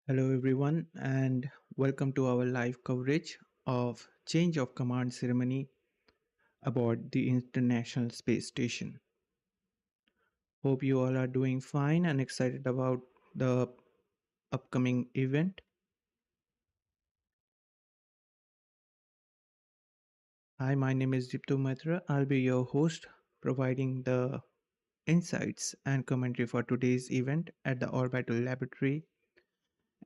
Hello everyone and welcome to our live coverage of change of command ceremony aboard the International Space Station. Hope you all are doing fine and excited about the upcoming event. Hi, my name is Dipto Mitra. I'll be your host providing the insights and commentary for today's event at the Orbital Laboratory,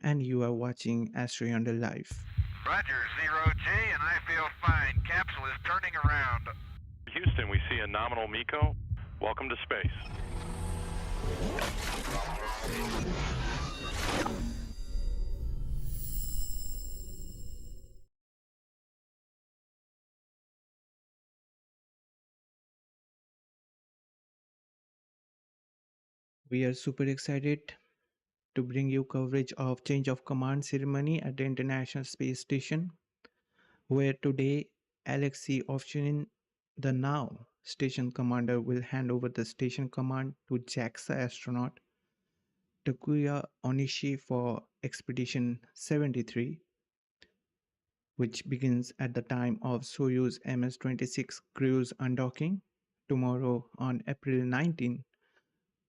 and you are watching AstroYonder live. Roger, 0G, and I feel fine. Capsule is turning around. Houston, we see a nominal MECO. Welcome to space. We are super excited to bring you coverage of change of command ceremony at the International Space Station, where today Alexey Ovchinin, the now station commander, will hand over the station command to JAXA astronaut Takuya Onishi for Expedition 73, which begins at the time of Soyuz MS-26 cruise undocking tomorrow on April 19,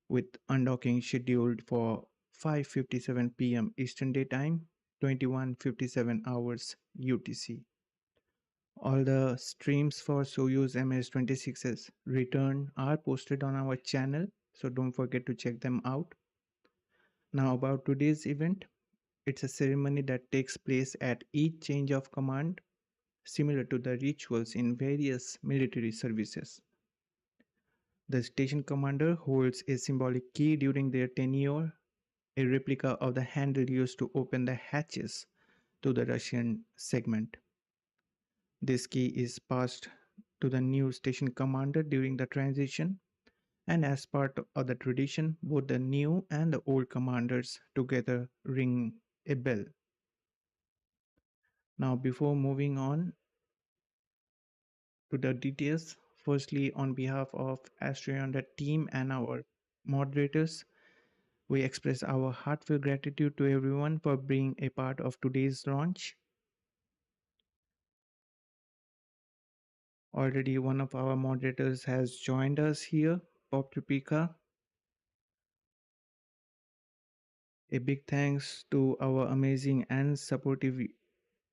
with undocking scheduled for 5:57 p.m. Eastern Daytime, 21:57 hours UTC. All the streams for Soyuz MS-26's return are posted on our channel, so don't forget to check them out. Now about today's event, it's a ceremony that takes place at each change of command, similar to the rituals in various military services. The station commander holds a symbolic key during their tenure, a replica of the handle used to open the hatches to the Russian segment. This key is passed to the new station commander during the transition, and as part of the tradition, both the new and the old commanders together ring a bell. Now, before moving on to the details, firstly, on behalf of AstroYonder team and our moderators, we express our heartfelt gratitude to everyone for being a part of today's launch. Already, one of our moderators has joined us here, Pop Tripika. A big thanks to our amazing and supportive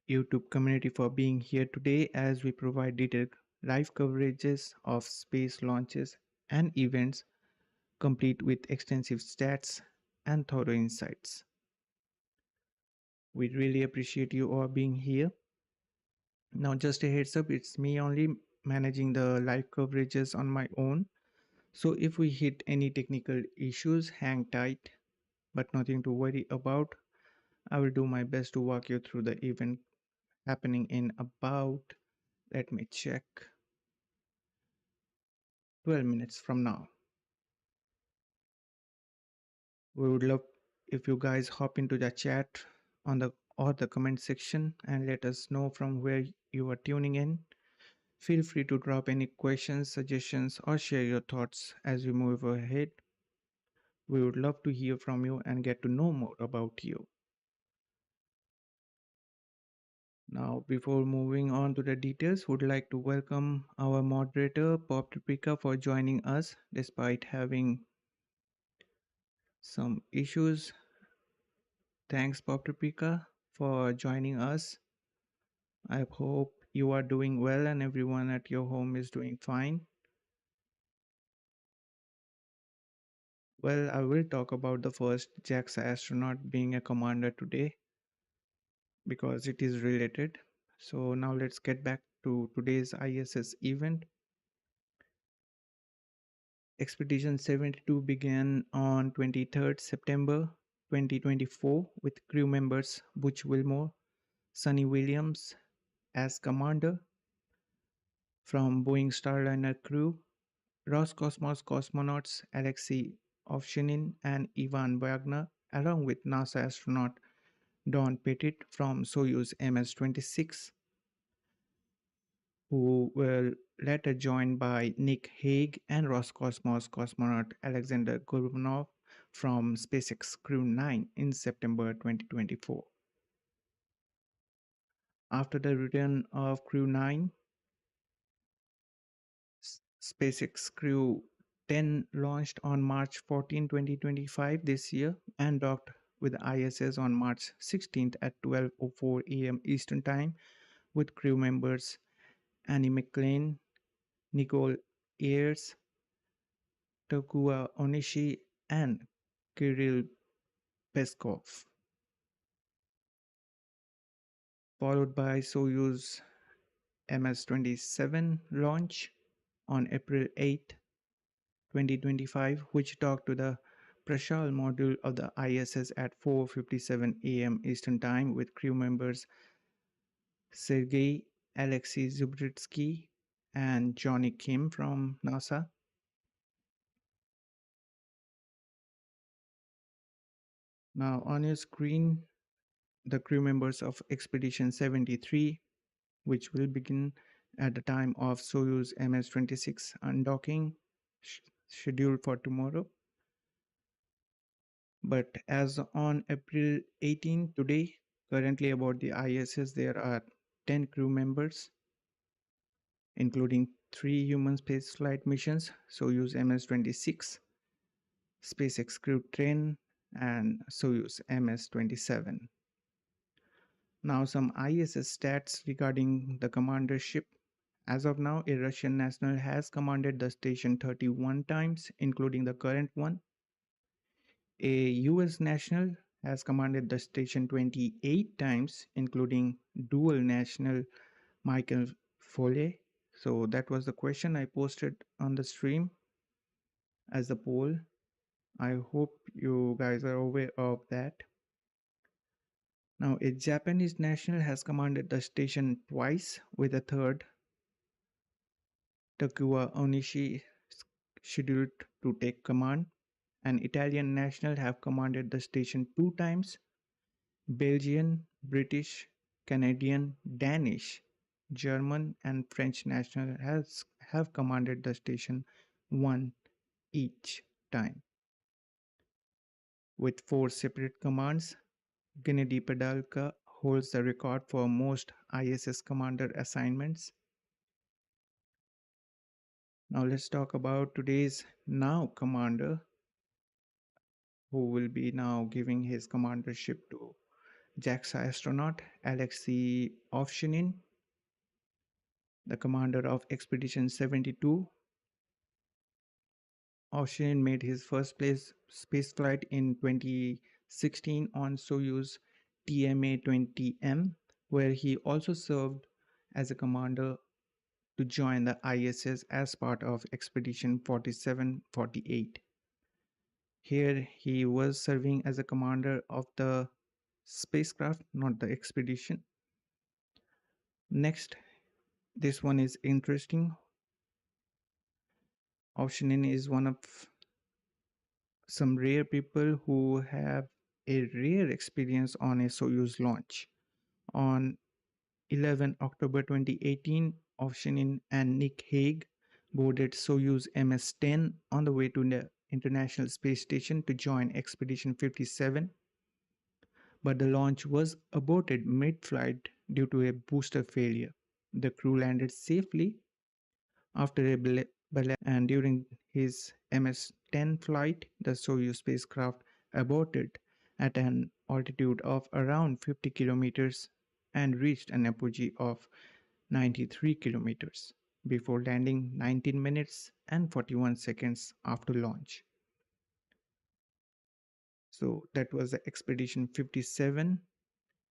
YouTube community for being here today as we provide detailed live coverages of space launches and events, complete with extensive stats and thorough insights. We really appreciate you all being here. Now, just a heads up, it's me only managing the live coverages on my own. So, if we hit any technical issues, hang tight, but nothing to worry about. I will do my best to walk you through the event happening in about, let me check, 12 minutes from now. We would love if you guys hop into the chat on the comment section and let us know from where you are tuning in. Feel free to drop any questions, suggestions, or share your thoughts as we move ahead. We would love to hear from you and get to know more about you. Now, before moving on to the details, would like to welcome our moderator, Pop Tripika, for joining us despite having some issues. Thanks, Pop Tripika, for joining us. I hope you are doing well and everyone at your home is doing fine. Well, I will talk about the first JAXA astronaut being a commander today because it is related. So now let's get back to today's ISS event. Expedition 72 began on 23rd September 2024 with crew members Butch Wilmore, Sonny Williams as commander. From Boeing Starliner crew, Roscosmos Cosmonauts Alexey Ovchinin and Ivan Wagner, along with NASA astronaut Don Pettit from Soyuz MS-26, who were later joined by Nick Hague and Roscosmos cosmonaut Alexander Gorbanov from SpaceX Crew 9 in September 2024. After the return of Crew 9, SpaceX Crew 10 launched on March 14, 2025 this year and docked with the ISS on March 16th at 12:04 a.m. Eastern Time with crew members Annie McLean, Nicole Ayers, Takuya Onishi, and Kirill Peskov, followed by Soyuz MS-27 launch on April 8, 2025, which docked to the Prashal module of the ISS at 4:57 a.m. Eastern Time with crew members Sergei Alexei Zubritsky and Johnny Kim from NASA. Now on your screen, the crew members of Expedition 73, which will begin at the time of Soyuz MS-26 undocking, scheduled for tomorrow. But as on April 18 today, currently aboard the ISS there are 10 crew members, including 3 human spaceflight missions, Soyuz MS-26, SpaceX Crew 10, and Soyuz MS-27. Now some ISS stats regarding the commandership. As of now, a Russian national has commanded the station 31 times, including the current one. A US national has commanded the station 28 times, including dual national Michael Foley. So that was the question I posted on the stream as a poll. I hope you guys are aware of that. Now, a Japanese national has commanded the station twice, with a third, Takuya Onishi, scheduled to take command. An Italian national have commanded the station 2 times. Belgian, British, Canadian, Danish, German, and French national have commanded the station 1 each time. With 4 separate commands, Gennady Pedalka holds the record for most ISS commander assignments. Now let's talk about today's now commander, who will be now giving his commandership to JAXA astronaut Alexey Ovchinin, the commander of Expedition 72. Ovchinin made his first spaceflight in 2016 on Soyuz TMA-20M, where he also served as a commander to join the ISS as part of Expedition 47-48. Here he was serving as a commander of the spacecraft, not the expedition. Next, this one is interesting. Ovchinin is one of some rare people who have a rare experience on a Soyuz launch. On 11 October 2018, Ovchinin and Nick Hague boarded Soyuz MS-10 on the way to the International Space Station to join Expedition 57. But the launch was aborted mid-flight due to a booster failure. The crew landed safely after a ballet, and during his MS-10 flight, the Soyuz spacecraft aborted at an altitude of around 50 kilometers and reached an apogee of 93 kilometers before landing 19 minutes and 41 seconds after launch. So that was the Expedition 57,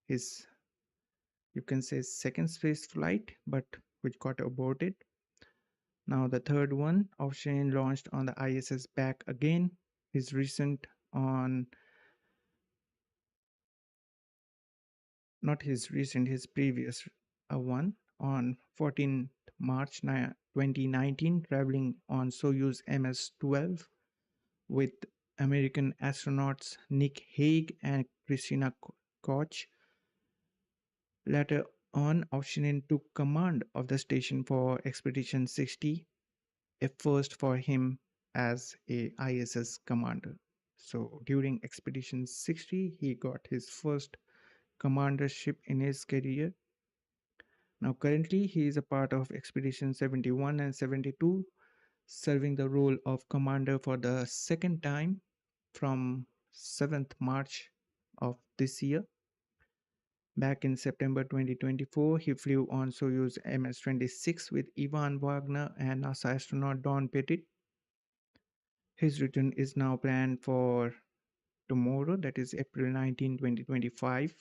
his, you can say, second space flight, but which got aborted. Now the third one, Ovchinin launched on the ISS back again. His recent on, not his recent, his previous one on 14 March 2019, traveling on Soyuz MS-12 with American astronauts Nick Hague and Christina Koch. Later on, Ovchinin took command of the station for Expedition 60, a first for him as a ISS commander. So during Expedition 60, he got his first commandership in his career. Now, currently, he is a part of Expedition 71 and 72, serving the role of commander for the second time from 7th March of this year. Back in September 2024, he flew on Soyuz MS-26 with Ivan Wagner and NASA astronaut Don Pettit. His return is now planned for tomorrow, that is April 19, 2025,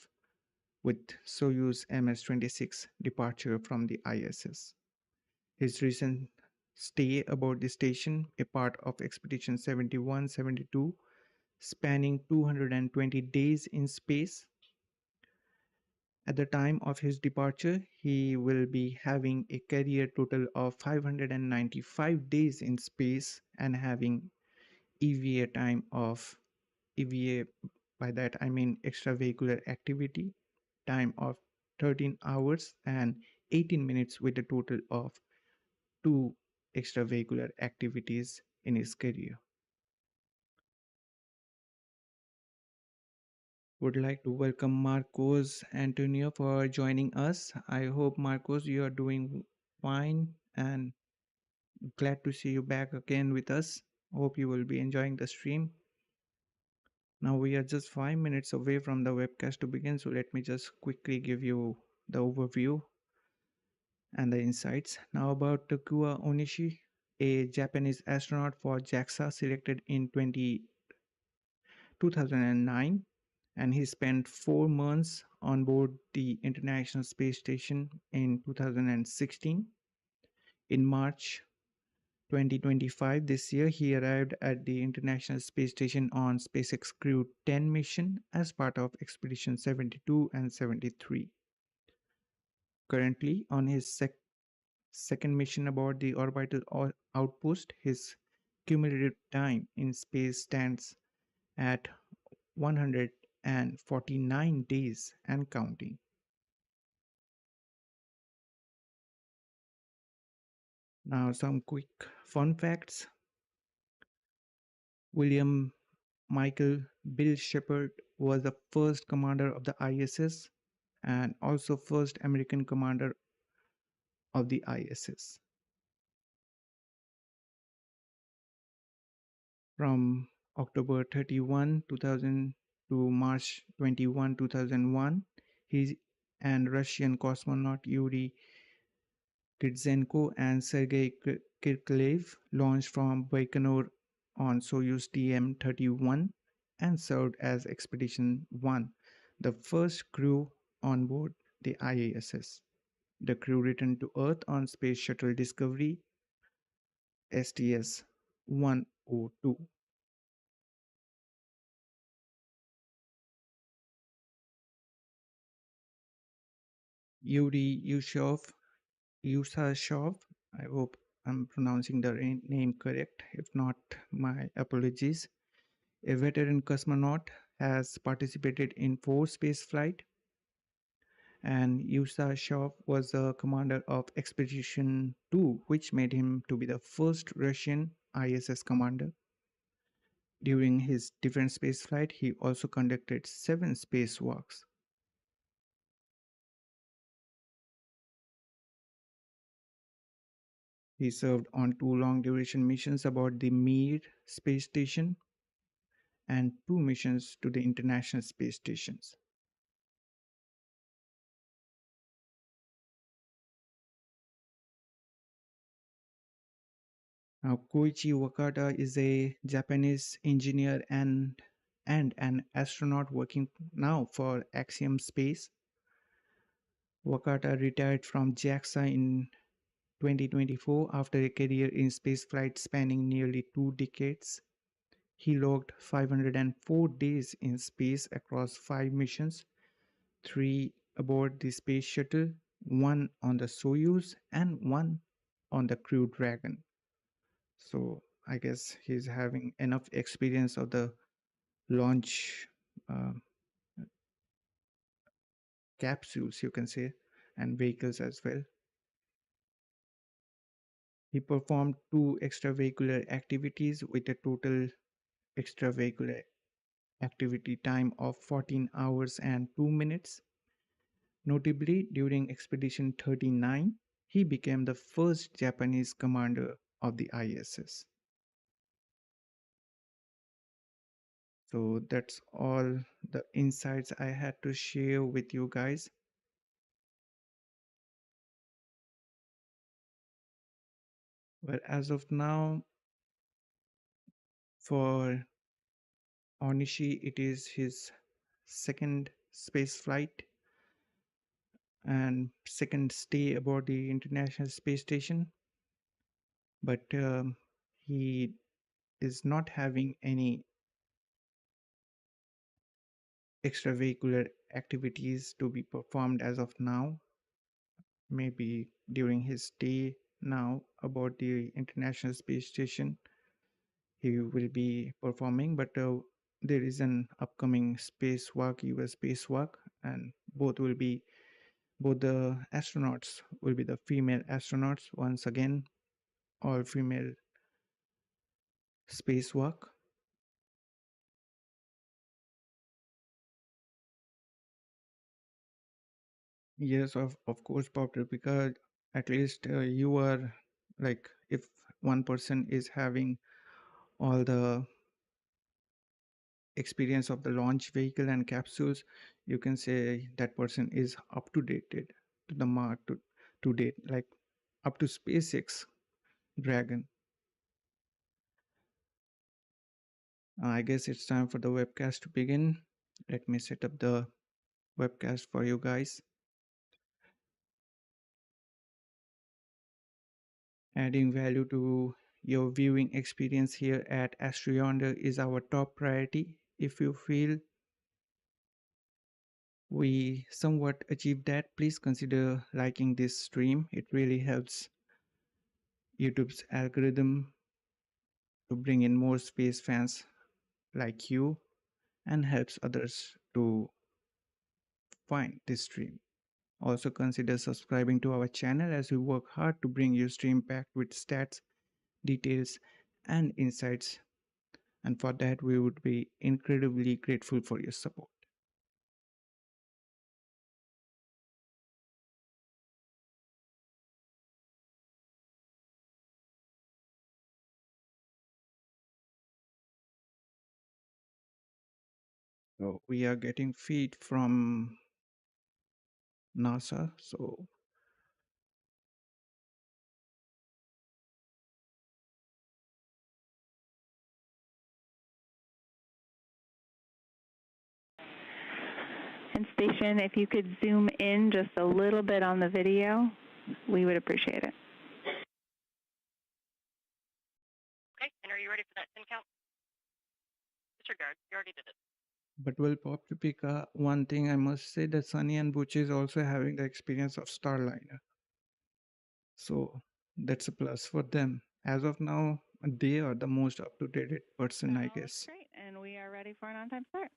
with Soyuz MS-26 departure from the ISS. His recent stay aboard the station, a part of Expedition 71-72, spanning 220 days in space. At the time of his departure, he will be having a career total of 595 days in space and having EVA time of EVA, by that I mean extravehicular activity, time of 13 hours and 18 minutes with a total of 2 extravehicular activities in his career. Would like to welcome Marcos Antonio for joining us. I hope Marcos you are doing fine and glad to see you back again with us. Hope you will be enjoying the stream. Now we are just 5 minutes away from the webcast to begin, so let me just quickly give you the overview and the insights. Now about Takuya Onishi, a Japanese astronaut for JAXA selected in 2009, and he spent 4 months on board the International Space Station in 2016. In March 2025, this year, he arrived at the International Space Station on SpaceX Crew 10 mission as part of Expedition 72 and 73. Currently, on his second mission aboard the orbital outpost, his cumulative time in space stands at 149 days and counting. Now, some quick fun facts. William Michael Bill Shepard was the first commander of the ISS and also first American commander of the ISS. From October 31, 2000 to March 21, 2001, he and Russian cosmonaut Yuri Kritsenko and Sergei Kirkorov launched from Baikonur on Soyuz TM-31 and served as Expedition 1, the first crew on board the ISS. The crew returned to Earth on Space Shuttle Discovery STS-102. Yuri Usashov, I hope I'm pronouncing the name correct. If not, my apologies. A veteran cosmonaut has participated in 4 space flights, and Usashov was the commander of Expedition 2, which made him to be the first Russian ISS commander. During his different space flight, he also conducted 7 spacewalks. He served on 2 long-duration missions aboard the Mir space station and 2 missions to the International Space Stations. Now, Koichi Wakata is a Japanese engineer and an astronaut working now for Axiom Space. Wakata retired from JAXA in 2024 after a career in spaceflight spanning nearly 2 decades. He logged 504 days in space across 5 missions, 3 aboard the Space Shuttle, 1 on the Soyuz, and 1 on the Crew Dragon. So I guess he's having enough experience of the launch uh, capsules, you can say, and vehicles as well. He performed 2 extravehicular activities with a total extravehicular activity time of 14 hours and 2 minutes. Notably, during Expedition 39, he became the first Japanese commander of the ISS. So that's all the insights I had to share with you guys. Well, as of now, for Onishi, it is his second space flight and second stay aboard the International Space Station. But he is not having any extravehicular activities to be performed as of now. Maybe during his stay now aboard the International Space Station, he will be performing. But there is an upcoming spacewalk, US spacewalk, and both the astronauts will be the female astronauts once again, all female spacewalk. Yes, of course, Pop, because at least you are like, if one person is having all the experience of the launch vehicle and capsules, you can say that person is up to date to the mark to date, like up to SpaceX Dragon. I guess it's time for the webcast to begin. Let me set up the webcast for you guys. Adding value to your viewing experience here at AstroYonder is our top priority. If you feel we somewhat achieved that, please consider liking this stream. It really helps YouTube's algorithm to bring in more space fans like you and helps others to find this stream. Also consider subscribing to our channel as we work hard to bring you stream packed with stats, details, and insights. And for that, we would be incredibly grateful for your support. So we are getting feed from NASA. So And station, if you could zoom in just a little bit on the video, we would appreciate it. Okay, and are you ready for that 10 count? Disregard, you already did it. but well, Pop Pika, one thing I must say that Sunny and Butch is also having the experience of Starliner. So that's a plus for them. As of now, they are the most up-to-date person, I guess. Great, and we are ready for an on-time start.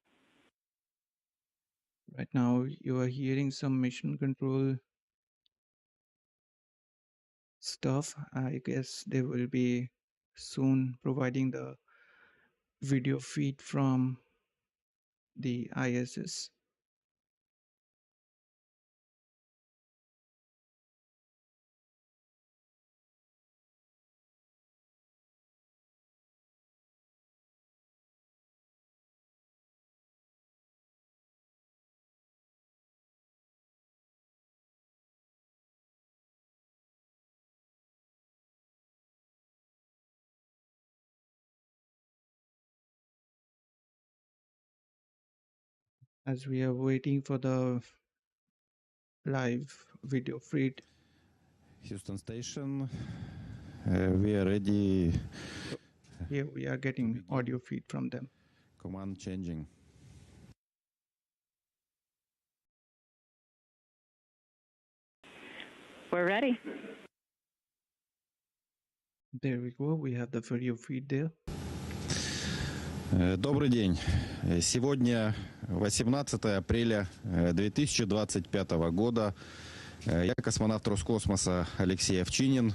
Right now, you are hearing some mission control stuff. I guess they will be soon providing the video feed from the ISS. As we are waiting for the live video feed. Houston Station, we are ready. Here we are getting audio feed from them. Command changing. We're ready. There we go. We have the video feed there. Добрый день. Сегодня 18 апреля 2025 года. Я космонавт Роскосмоса Алексей Овчинин.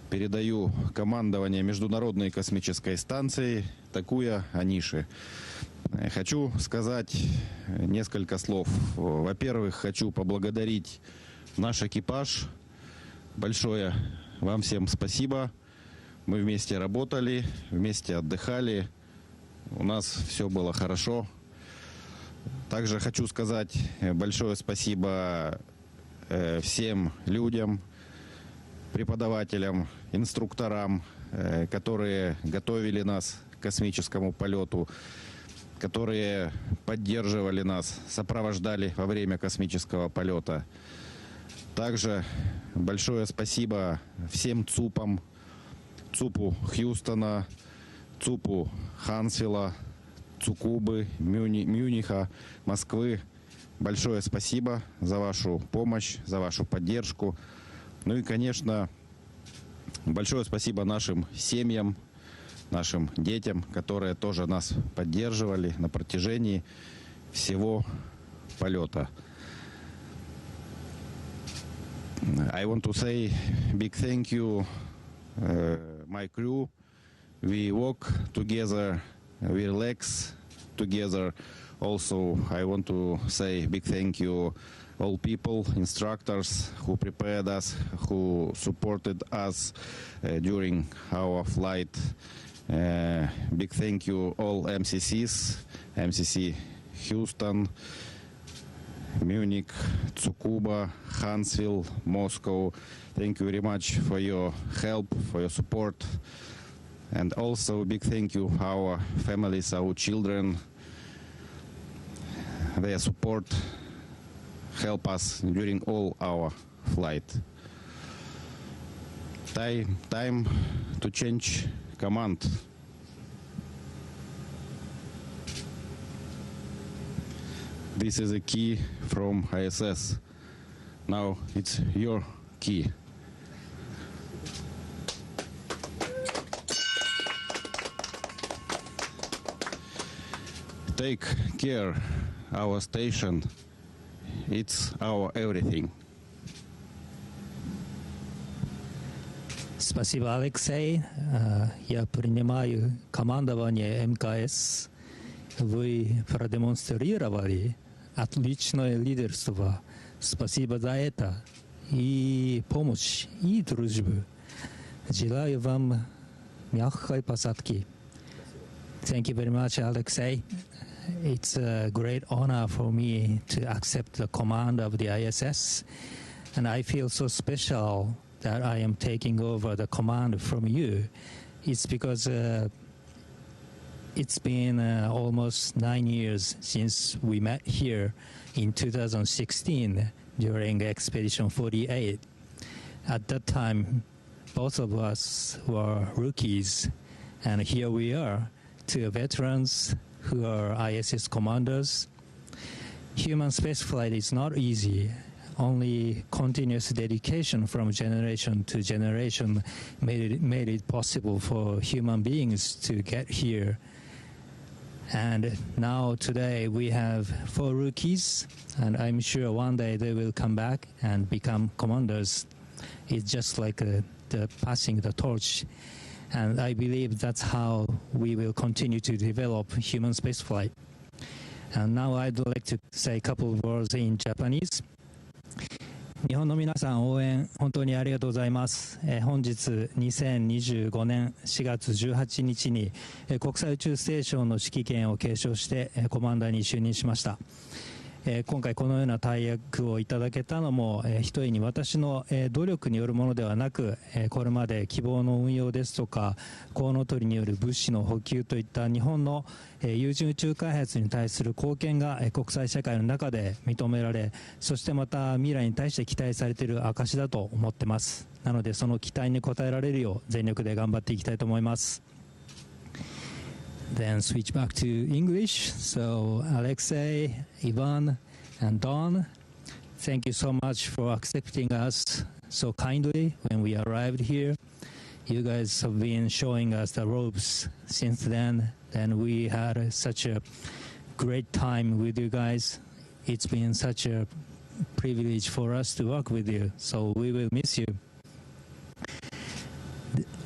передаю командование Международной космической станции Такуя Ониши. Хочу сказать несколько слов. Во-первых, хочу поблагодарить наш экипаж. Большое вам всем спасибо. Мы вместе работали, вместе отдыхали. У нас все было хорошо. Также хочу сказать большое спасибо всем людям, преподавателям, инструкторам, которые готовили нас к космическому полету, которые поддерживали нас, сопровождали во время космического полета. Также большое спасибо всем ЦУПам, ЦУПу Хьюстона, ЦУПу Хансвилла, Цукубы, Мюниха, Москвы. Большое спасибо за вашу помощь, за вашу поддержку. Ну и, конечно, большое спасибо нашим семьям, нашим детям, которые тоже нас поддерживали на протяжении всего полета. I want to say big thank you, my crew. We walk together, we relax together. Also, I want to say big thank you all people, instructors who prepared us, who supported us during our flight. Big thank you all MCCs, MCC Houston, Munich, Tsukuba, Huntsville, Moscow. Thank you very much for your help, for your support. And also big thank you our families, our children. Their support help us during all our flight. Time to change command. This is a key from ISS. Now it's your key. Take care our station. It's our everything. Спасибо, Алексей. Я принимаю командование МКС. Вы продемонстрировали отличное лидерство. Спасибо за это. И помощь, и дружбу. Желаю вам мягкой посадки. Thank you very much, Alexei. It's a great honor for me to accept the command of the ISS, and I feel so special that I am taking over the command from you. It's because it's been almost 9 years since we met here in 2016 during Expedition 48. At that time, both of us were rookies, and here we are, two veterans who are ISS commanders. Human spaceflight is not easy. Only continuous dedication from generation to generation made it possible for human beings to get here. And now today we have 4 rookies, and I'm sure one day they will come back and become commanders. It's just like the passing the torch. And I believe that's how we will continue to develop human spaceflight. And now I'd like to say a couple of words in Japanese. 日本の皆さん応援本当にありがとうございます。本日2025年4月18日に国際宇宙ステーションの指揮権を継承してコマンダーに就任しました。今回このような大役をいただけたのもひとえに私の努力によるものではなく、これまで希望の運用ですとかコウノトリによる物資の補給といった日本の有人宇宙開発に対する貢献が国際社会の中で認められ、そしてまた未来に対して期待されている証だと思ってます。なのでその期待に応えられるよう全力で頑張っていきたいと思います。Then switch back to English. So Alexei, Ivan, and Don, thank you so much for accepting us so kindly when we arrived here. You guys have been showing us the ropes since then, and we had such a great time with you guys. It's been such a privilege for us to work with you, so we will miss you.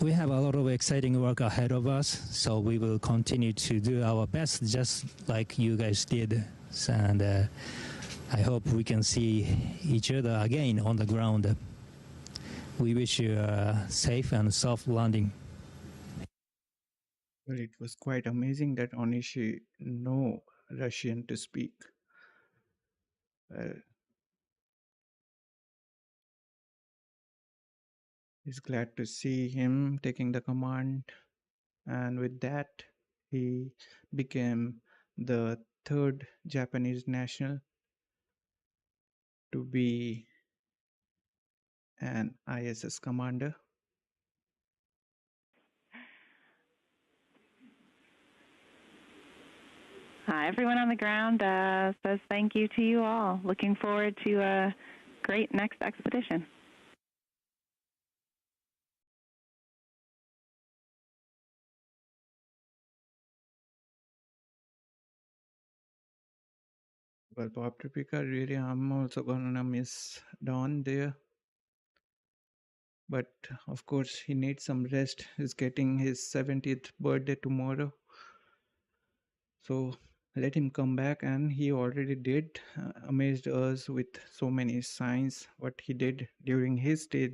we have a lot of exciting work ahead of us, so we will continue to do our best, just like you guys did. And I hope we can see each other again on the ground. We wish you a safe and soft landing. Well, it was quite amazing that Onishi know Russian to speak. He's glad to see him taking the command, and with that, he became the third Japanese national to be an ISS commander. Everyone on the ground says thank you to you all. Looking forward to a great next expedition. Well, Bob Tripika, really, I'm also gonna miss Don there. But of course, he needs some rest. He's getting his 70th birthday tomorrow. So let him come back, and he already did. Amazed us with so many signs, what he did during his stay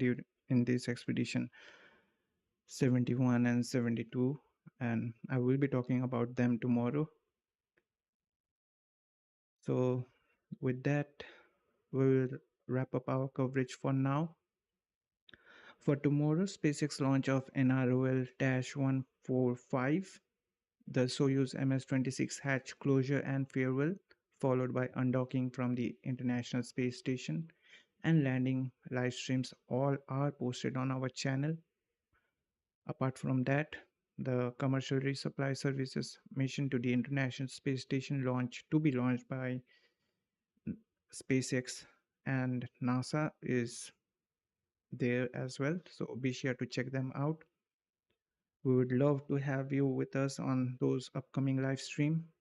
in this expedition 71 and 72. And I will be talking about them tomorrow. So with that, we'll wrap up our coverage for now. For tomorrow, SpaceX launch of NROL-145, the Soyuz MS-26 hatch closure and farewell, followed by undocking from the International Space Station, and landing live streams all are posted on our channel. Apart from that, the commercial resupply services mission to the International Space Station to be launched by SpaceX and NASA is there as well, so be sure to check them out. We would love to have you with us on those upcoming live stream.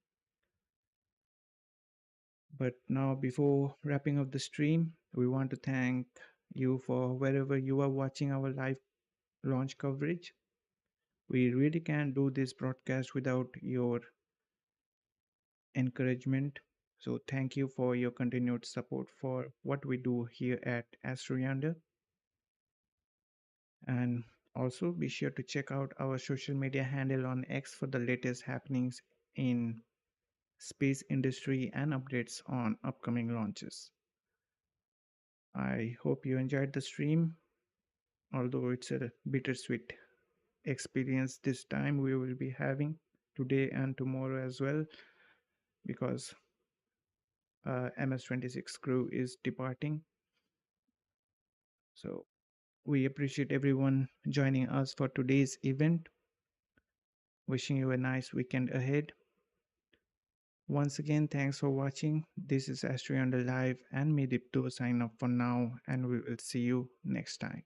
But now, before wrapping up the stream, we want to thank you for wherever you are watching our live launch coverage. We really can't do this broadcast without your encouragement. So thank you for your continued support for what we do here at AstroYonder. And also be sure to check out our social media handle on X for the latest happenings in space industry and updates on upcoming launches. I hope you enjoyed the stream, although it's a bittersweet experience this time we will be having today and tomorrow as well, because MS-26 crew is departing. So we appreciate everyone joining us for today's event. Wishing you a nice weekend ahead. Once again, thanks for watching. This is AstroYonder Live and me Dipto sign off for now, and we will see you next time.